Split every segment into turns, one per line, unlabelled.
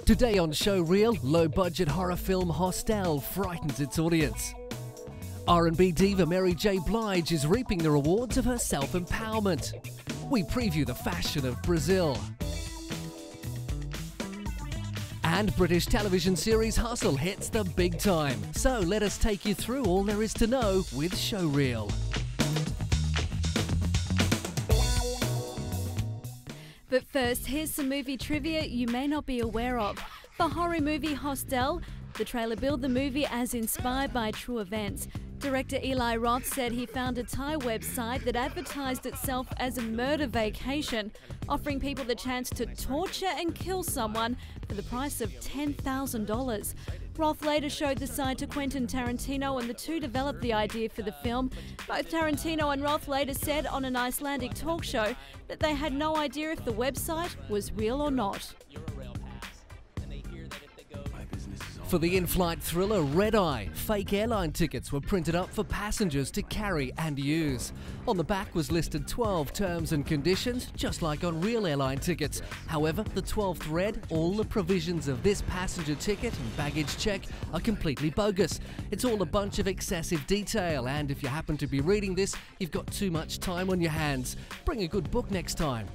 Today on Showreel, low-budget horror film Hostel frightens its audience. R&B diva Mary J. Blige is reaping the rewards of her self-empowerment. We preview the fashion of Brazil. And British television series Hostel hits the big time. So let us take you through all there is to know with Showreel.
But first, here's some movie trivia you may not be aware of. For horror movie Hostel, the trailer billed the movie as inspired by true events. Director Eli Roth said he found a Thai website that advertised itself as a murder vacation, offering people the chance to torture and kill someone for the price of $10,000. Roth later showed the site to Quentin Tarantino and the two developed the idea for the film. Both Tarantino and Roth later said on an Icelandic talk show that they had no idea if the website was real or not.
For the in-flight thriller Red Eye, fake airline tickets were printed up for passengers to carry and use. On the back was listed 12 terms and conditions, just like on real airline tickets. However, the 12th read, all the provisions of this passenger ticket and baggage check are completely bogus. It's all a bunch of excessive detail, and if you happen to be reading this, you've got too much time on your hands. Bring a good book next time.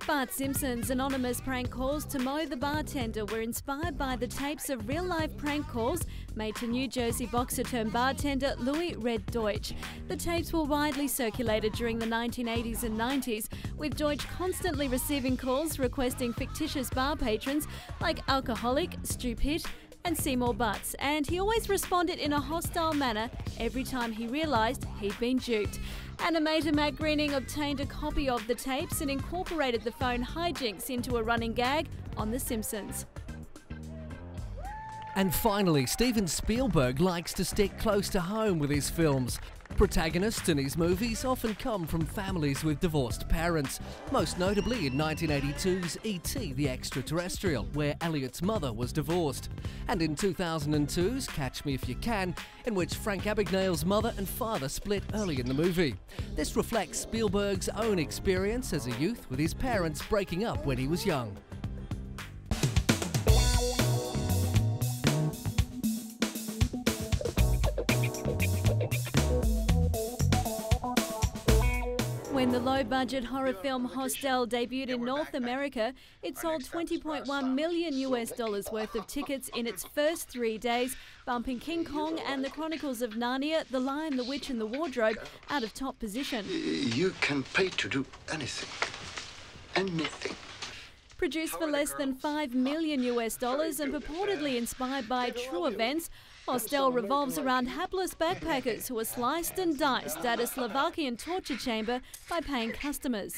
Bart Simpson's anonymous prank calls to Mo the bartender were inspired by the tapes of real-life prank calls made to New Jersey boxer-turned-bartender Louis Red Deutsch. The tapes were widely circulated during the 1980s and 90s, with Deutsch constantly receiving calls requesting fictitious bar patrons like Alcoholic, Stupid, and Seymour Butts, and he always responded in a hostile manner every time he realised he'd been duped. Animator Matt Groening obtained a copy of the tapes and incorporated the phone hijinks into a running gag on The Simpsons.
And finally, Steven Spielburg likes to stick close to home with his films. Protagonists in his movies often come from families with divorced parents, most notably in 1982's E.T. the Extraterrestrial, where Elliot's mother was divorced, and in 2002's Catch Me If You Can, in which Frank Abagnale's mother and father split early in the movie. This reflects Spielberg's own experience as a youth with his parents breaking up when he was young.
When the low-budget horror film Hostel debuted in North America, it sold $20.1 million worth of tickets in its first 3 days, bumping King Kong and the Chronicles of Narnia, The Lion, the Witch and the Wardrobe out of top position.
You can pay to do anything. Anything.
Produced for less than $5 million and purportedly inspired by true events, Hostel revolves around hapless backpackers who are sliced and diced at a Slovakian torture chamber by paying customers.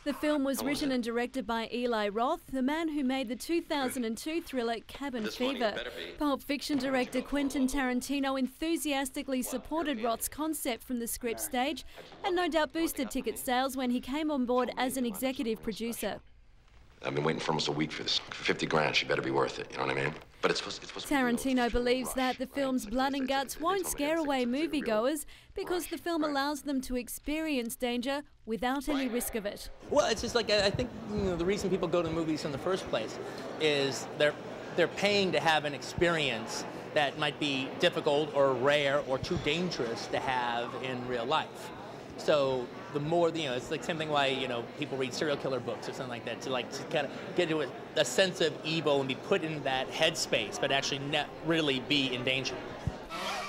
The film was written and directed by Eli Roth, the man who made the 2002 thriller Cabin Fever. Pulp Fiction director Quentin Tarantino enthusiastically supported Roth's concept from the script stage and no doubt boosted ticket sales when he came on board as an executive producer.
I've been waiting for almost a week for this. For 50 grand, she better be worth it, you know what I mean? But it's supposed
Tarantino believes that the film's blood and guts won't scare away moviegoers because the film allows them to experience danger without any risk of it.
Well, it's just like, I think the reason people go to movies in the first place is they're paying to have an experience that might be difficult or rare or too dangerous to have in real life. So the more, it's like same thing why, people read serial killer books or something like that, to kind of get to a sense of evil and be put in that headspace, but actually not really be in danger.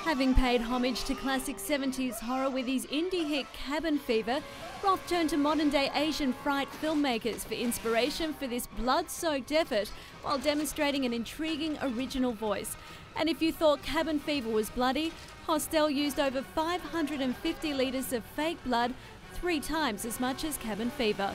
Having paid homage to classic 70s horror with his indie hit Cabin Fever, Roth turned to modern-day Asian fright filmmakers for inspiration for this blood-soaked effort while demonstrating an intriguing original voice. And if you thought Cabin Fever was bloody, Hostel used over 550 litres of fake blood, 3 times as much as Cabin Fever.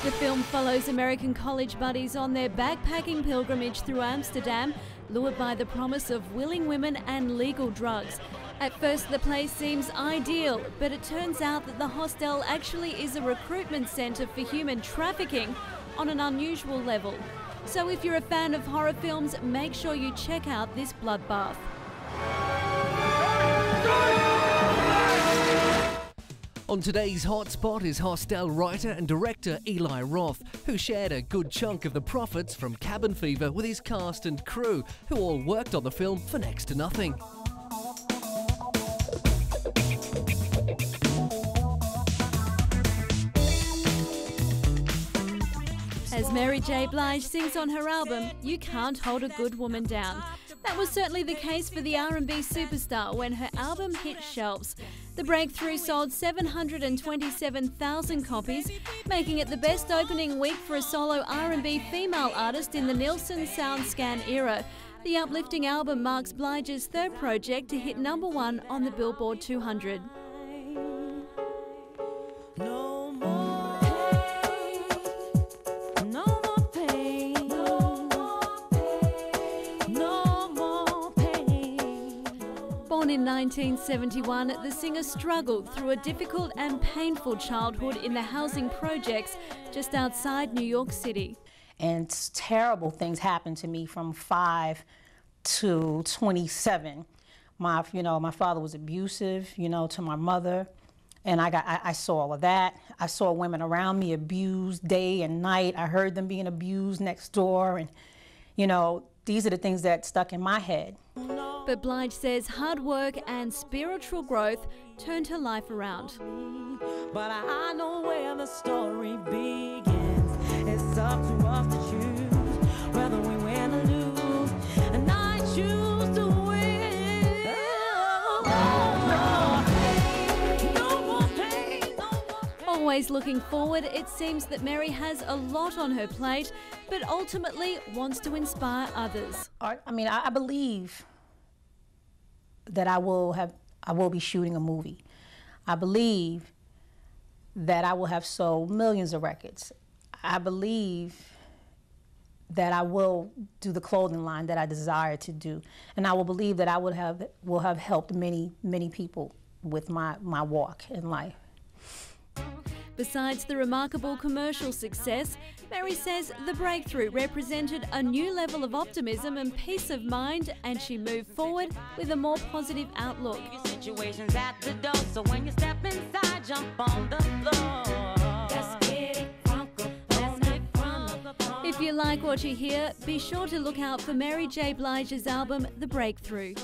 The film follows American college buddies on their backpacking pilgrimage through Amsterdam, lured by the promise of willing women and legal drugs. At first the place seems ideal, but it turns out that the Hostel actually is a recruitment centre for human trafficking on an unusual level. So if you're a fan of horror films, make sure you check out this bloodbath.
On today's hotspot is Hostel writer and director Eli Roth, who shared a good chunk of the profits from Cabin Fever with his cast and crew, who all worked on the film for next to nothing.
As Mary J. Blige sings on her album, "You Can't Hold a Good Woman Down." That was certainly the case for the R&B superstar when her album hit shelves. The breakthrough sold 727,000 copies, making it the best opening week for a solo R&B female artist in the Nielsen SoundScan era. The uplifting album marks Blige's third project to hit #1 on the Billboard 200. Born in 1971, the singer struggled through a difficult and painful childhood in the housing projects just outside New York City.
And terrible things happened to me from 5 to 27. My father was abusive, to my mother, and I saw all of that. I saw women around me abused day and night. I heard them being abused next door, and these are the things that stuck in my head.
But Blige says hard work and spiritual growth turned her life around.
But I know where the story begins. It's up to us to choose whether we win or lose, and I choose to win. No more pain, no more pain.
Always looking forward, it seems that Mary has a lot on her plate, but ultimately wants to inspire others.
I believe that I will be shooting a movie. I believe that I will have sold millions of records. I believe that I will do the clothing line that I desire to do, and I will believe that I will have helped many people with my walk in life.
Besides the remarkable commercial success, Mary says the breakthrough represented a new level of optimism and peace of mind, and she moved forward with a more positive outlook.
Situations at the door, so when you step inside, jump on the floor. Let's get it crunk up, let's get crunk up.
If you like what you hear, be sure to look out for Mary J. Blige's album, The Breakthrough.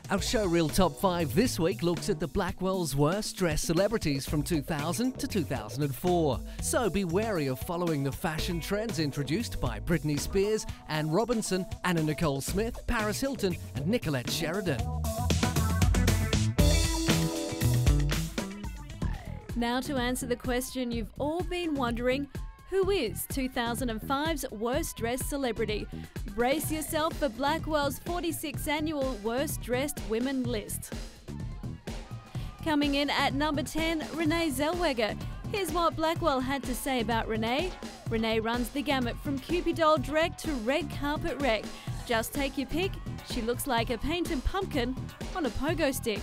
Our Showreel Top 5 this week looks at the Blackwell'S worst dressed celebrities from 2000 to 2004. So be wary of following the fashion trends introduced by Britney Spears, Anne Robinson, Anna Nicole Smith, Paris Hilton and Nicolette Sheridan.
Now to answer the question you've all been wondering, who is 2005's worst dressed celebrity? Brace yourself for Blackwell'S 46th annual Worst Dressed Women list. Coming in at number 10, Renee Zellweger. Here's what Blackwell had to say about Renee. Renee runs the gamut from Cupid doll dreck to red carpet wreck. Just take your pick. She looks like a painted pumpkin on a pogo stick.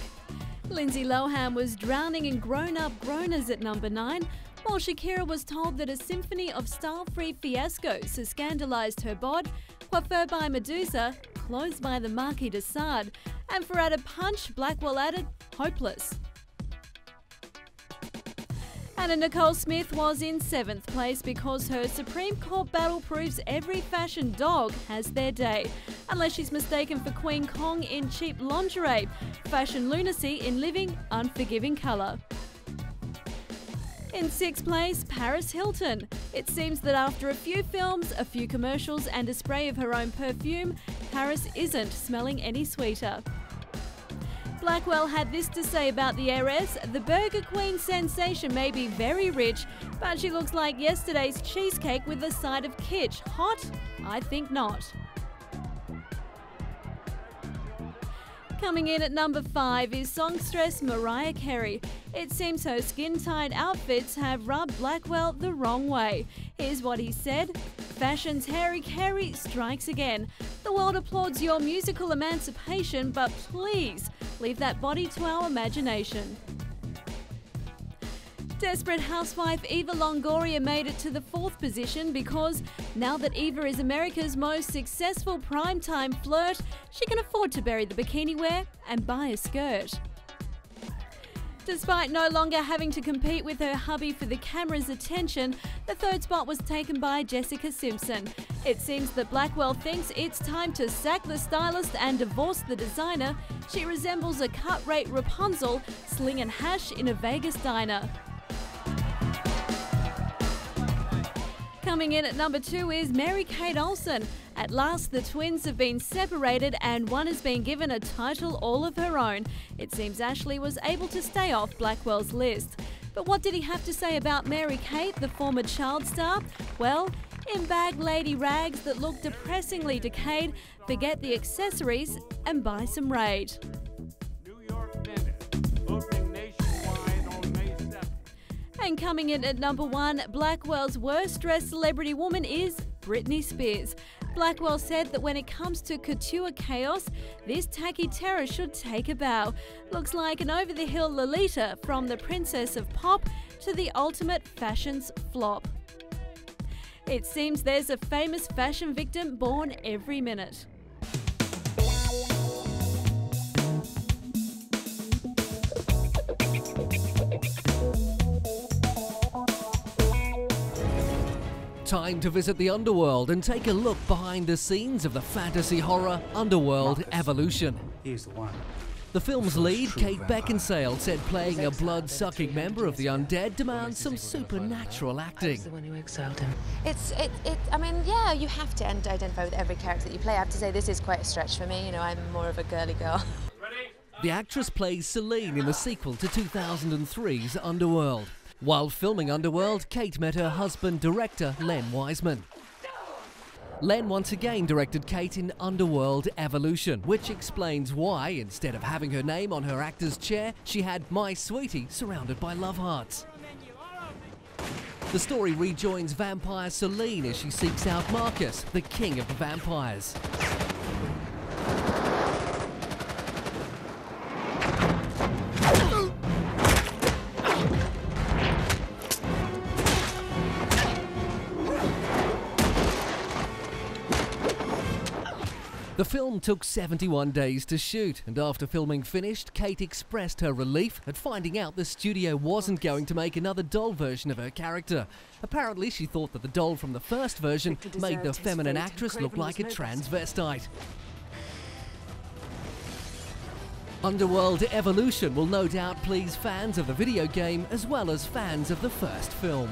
Lindsay Lohan was drowning in grown-up groaners at number 9. While Shakira was told that a symphony of style-free fiascos has scandalised her bod, coiffure by Medusa, clothes by the Marquis de Sade, and for added punch, Blackwell added, hopeless. Anna Nicole Smith was in 7th place because her Supreme Court battle proves every fashion dog has their day, unless she's mistaken for Queen Kong in cheap lingerie, fashion lunacy in living, unforgiving colour. In 6th place, Paris Hilton. It seems that after a few films, a few commercials and a spray of her own perfume, Paris isn't smelling any sweeter. Blackwell had this to say about the heiress: the Burger Queen sensation may be very rich, but she looks like yesterday's cheesecake with a side of kitsch. Hot? I think not. Coming in at number 5 is songstress Mariah Carey. It seems her skin-tight outfits have rubbed Blackwell the wrong way. Here's what he said. Fashion's Harry Carey strikes again. The world applauds your musical emancipation, but please leave that body to our imagination. Desperate housewife Eva Longoria made it to the 4th position because now that Eva is America's most successful primetime flirt, she can afford to bury the bikini wear and buy a skirt. Despite no longer having to compete with her hubby for the camera's attention, the 3rd spot was taken by Jessica Simpson. It seems that Blackwell thinks it's time to sack the stylist and divorce the designer. She resembles a cut-rate Rapunzel slinging hash in a Vegas diner. Coming in at number 2 is Mary-Kate Olsen. At last, the twins have been separated and one has been given a title all of her own. It seems Ashley was able to stay off Blackwell's list. But what did he have to say about Mary-Kate, the former child star? Well, in bag lady rags that look depressingly decayed, forget the accessories and buy some Raid. And coming in at number 1, Blackwell's worst dressed celebrity woman is Britney Spears. Blackwell said that when it comes to couture chaos, this tacky terror should take a bow. Looks like an over-the-hill Lolita from the Princess of Pop to the ultimate fashions flop. It seems there's a famous fashion victim born every minute.
Time to visit the Underworld and take a look behind the scenes of the fantasy horror Underworld Evolution.
He's the one.
The film's lead, Kate Beckinsale, said playing a blood-sucking member of the undead demands some supernatural acting.
The one who exiled him. I mean, yeah, you have to identify with every character that you play. I have to say this is quite a stretch for me. You know, I'm more of a girly girl.
The actress plays Celine in the sequel to 2003's Underworld. While filming Underworld, Kate met her husband, director Len Wiseman. Len once again directed Kate in Underworld Evolution, which explains why, instead of having her name on her actor's chair, she had My Sweetie surrounded by love hearts. The story rejoins vampire Celine as she seeks out Marcus, the king of the vampires. The film took 71 days to shoot, and after filming finished, Kate expressed her relief at finding out the studio wasn't going to make another doll version of her character. Apparently, she thought that the doll from the first version made the feminine actress look like a transvestite. Underworld Evolution will no doubt please fans of the video game as well as fans of the first film.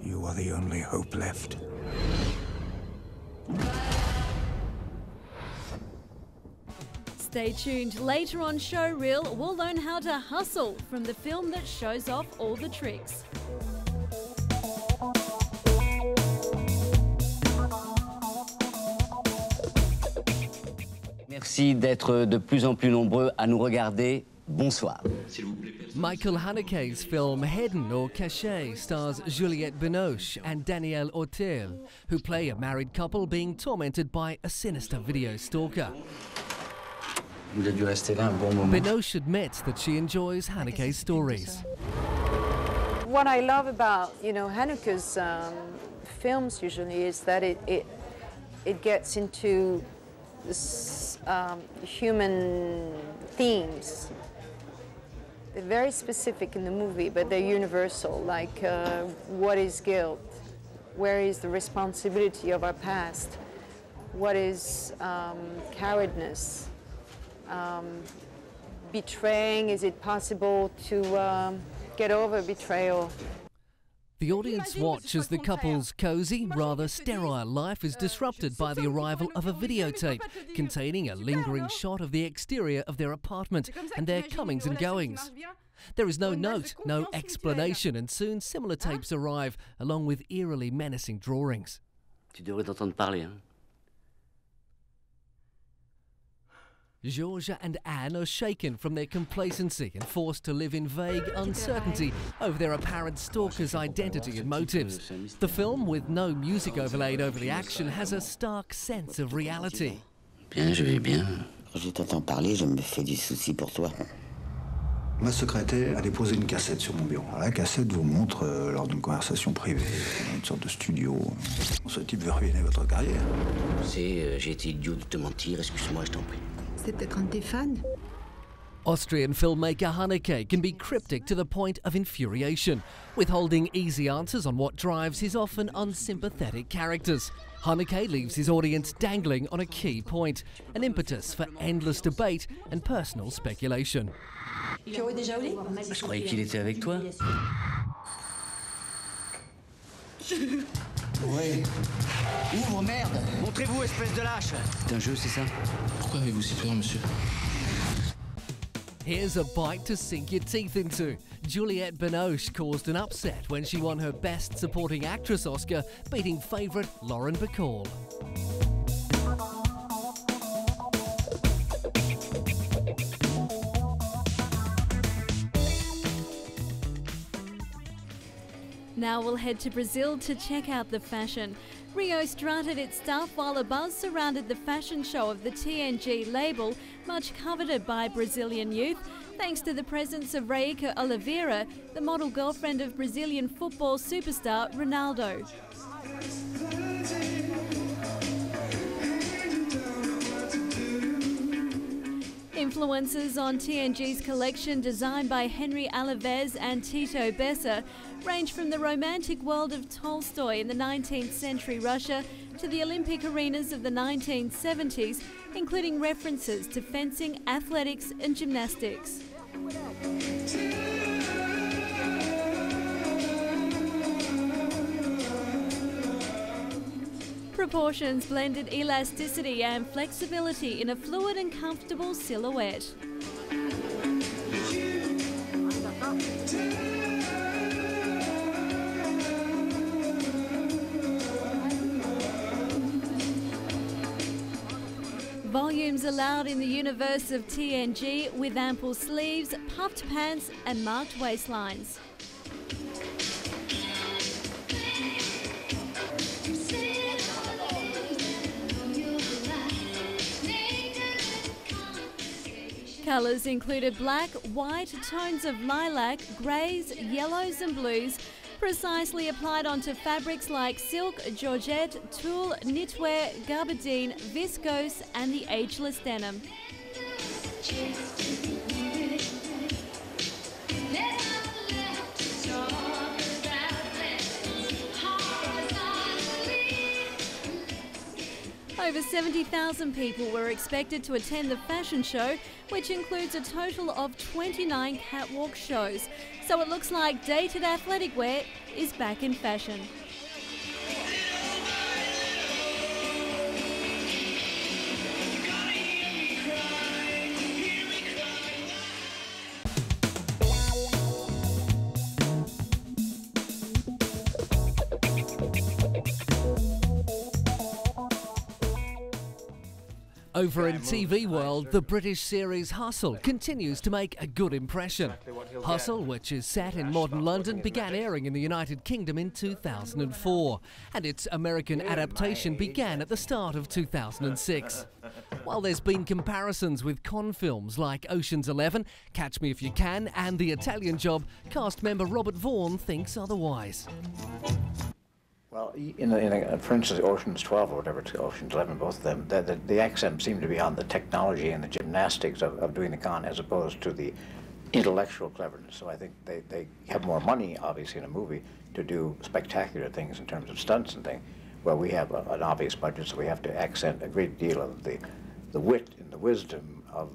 You are the only hope left.
Stay tuned. Later on Showreel, we'll learn how to hustle from the film that shows off all the tricks.
Merci d'être de plus en plus nombreux à nous regarder. Bonsoir.
Michael Haneke's film Hidden or Caché stars Juliette Binoche and Danielle Auteuil, who play a married couple being tormented by a sinister video stalker. Binoche admits that she enjoys Haneke's stories.
What I love about, Haneke's films usually is that it gets into this, human themes. They're very specific in the movie, but they're universal, like what is guilt? Where is the responsibility of our past? What is cowardness? Betraying, is it possible to get over betrayal?
The audience watch as the couple's cosy, rather sterile life is disrupted by the arrival of a videotape containing a lingering shot of the exterior of their apartment and their comings and goings. There is no note, no explanation, and soon similar tapes arrive, along with eerily menacing drawings.
Tu devrais t'entendre parler, hein?
Georgia and Anne are shaken from their complacency and forced to live in vague uncertainty over their apparent stalker's identity and motives. The film, with no music overlaid over the action, has a stark sense of reality.
Bien, je vais bien.
Quand je t'entends parler, je me fais du souci pour toi.
Ma secrétaire a déposé une cassette sur mon bureau. La cassette vous montre lors d'une conversation privée, dans une sorte de studio. Ce type veut ruiner votre carrière.
Tu sais, j'ai été idiot de te mentir, excuse-moi, je t'en prie.
C'est peut-être un de tes fans?
Austrian filmmaker Haneke can be cryptic to the point of infuriation, withholding easy answers on what drives his often unsympathetic characters. Haneke leaves his audience dangling on a key point, an impetus for endless debate and personal speculation.
Je croyais qu'il était avec toi.
Oui. Ouvre, merde!
Montrez-vous, espèce de lâche! C'est un jeu, c'est ça?
Pourquoi avez-vous si peur, monsieur?
Here's a bite to sink your teeth into. Juliette Binoche caused an upset when she won her Best Supporting Actress Oscar, beating favourite Lauren Bacall.
Now we'll head to Brazil to check out the fashion. Rio strutted its stuff while a buzz surrounded the fashion show of the TNG label, much coveted by Brazilian youth, thanks to the presence of Raika Oliveira, the model girlfriend of Brazilian football superstar Ronaldo. Influences on TNG's collection, designed by Henry Alaves and Tito Bessa, range from the romantic world of Tolstoy in the 19th century Russia to the Olympic arenas of the 1970s, including references to fencing, athletics and gymnastics. Proportions blended elasticity and flexibility in a fluid and comfortable silhouette. Volumes allowed in the universe of TNG, with ample sleeves, puffed pants and marked waistlines. Colours included black, white, tones of lilac, greys, yellows and blues, precisely applied onto fabrics like silk, georgette, tulle, knitwear, gabardine, viscose and the ageless denim. Over 70,000 people were expected to attend the fashion show, which includes a total of 29 catwalk shows. So it looks like dated athletic wear is back in fashion.
Over in TV world, the British series Hostel continues to make a good impression. Hostel, which is set in modern London, began airing in the United Kingdom in 2004, and its American adaptation began at the start of 2006. While there's been comparisons with con films like Ocean's 11, Catch Me If You Can, and The Italian Job, cast member Robert Vaughan thinks otherwise.
Well, for instance, Ocean's 12 or whatever, it's Ocean's 11, both of them, the accent seemed to be on the technology and the gymnastics of doing the con as opposed to the intellectual cleverness. So I think they have more money, obviously, in a movie to do spectacular things in terms of stunts and things, where we have an obvious budget, so we have to accent a great deal of the wit and the wisdom of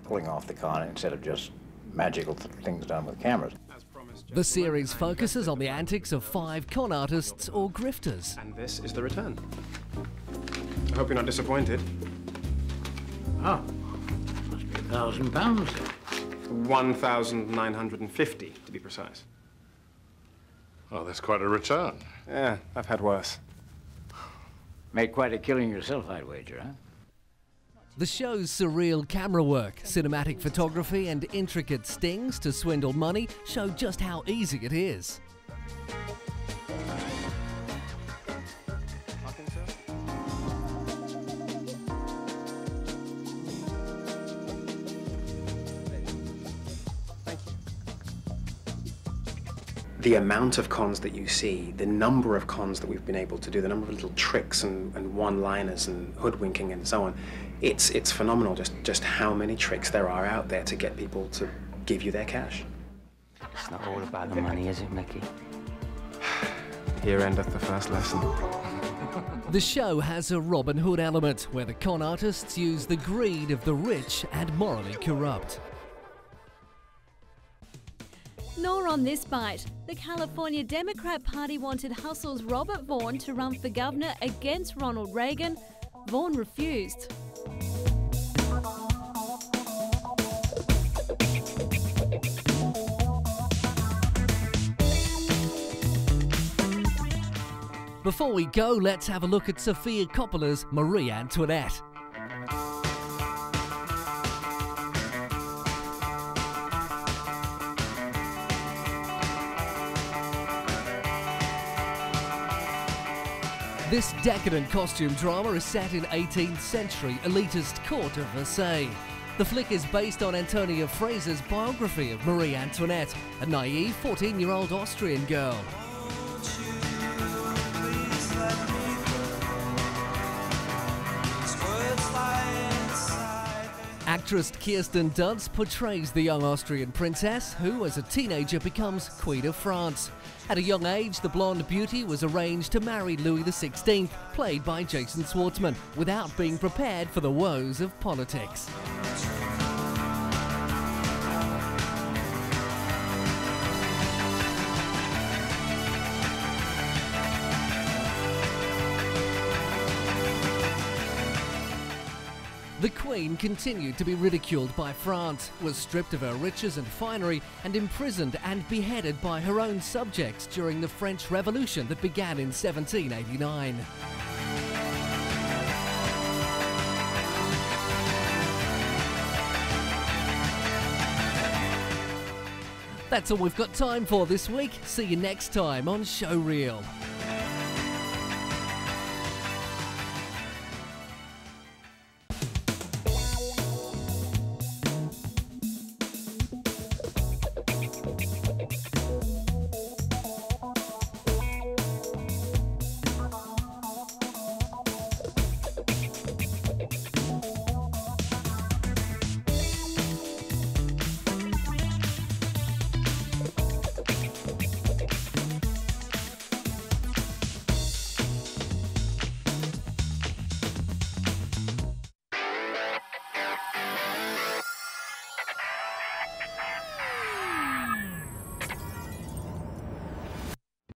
pulling off the con instead of just magical things done with cameras.
As promised,
The series focuses on the antics of 5 con artists or grifters.
And this is the return. I hope you're not disappointed.
Oh, must be £1,000.
1,950 to be precise.
Oh, that's quite a return.
Yeah, I've had worse.
Made quite a killing yourself, I'd wager, huh?
The show's surreal camera work, cinematic photography and intricate stings to swindle money show just how easy it is.
The amount of cons that you see, the number of cons that we've been able to do, the number of little tricks and one-liners and hoodwinking and so on, it's phenomenal just how many tricks there are out there to get people to give you their cash.
It's not all about the money, is it, Mickey?
Here endeth the first lesson.
The show has a Robin Hood element, where the con artists use the greed of the rich and morally corrupt.
Nor on this bite. The California Democrat Party wanted Hustle's Robert Vaughn to run for governor against Ronald Reagan. Vaughn refused.
Before we go, let's have a look at Sofia Coppola's Marie Antoinette. This decadent costume drama is set in 18th century elitist court of Versailles. The flick is based on Antonia Fraser's biography of Marie Antoinette, a naive 14-year-old Austrian girl. Actress Kirsten Dunst portrays the young Austrian princess who, as a teenager, becomes Queen of France. At a young age, the blonde beauty was arranged to marry Louis XVI, played by Jason Schwartzman, without being prepared for the woes of politics. The Queen continued to be ridiculed by France, was stripped of her riches and finery, and imprisoned and beheaded by her own subjects during the French Revolution that began in 1789. That's all we've got time for this week. See you next time on Showreel.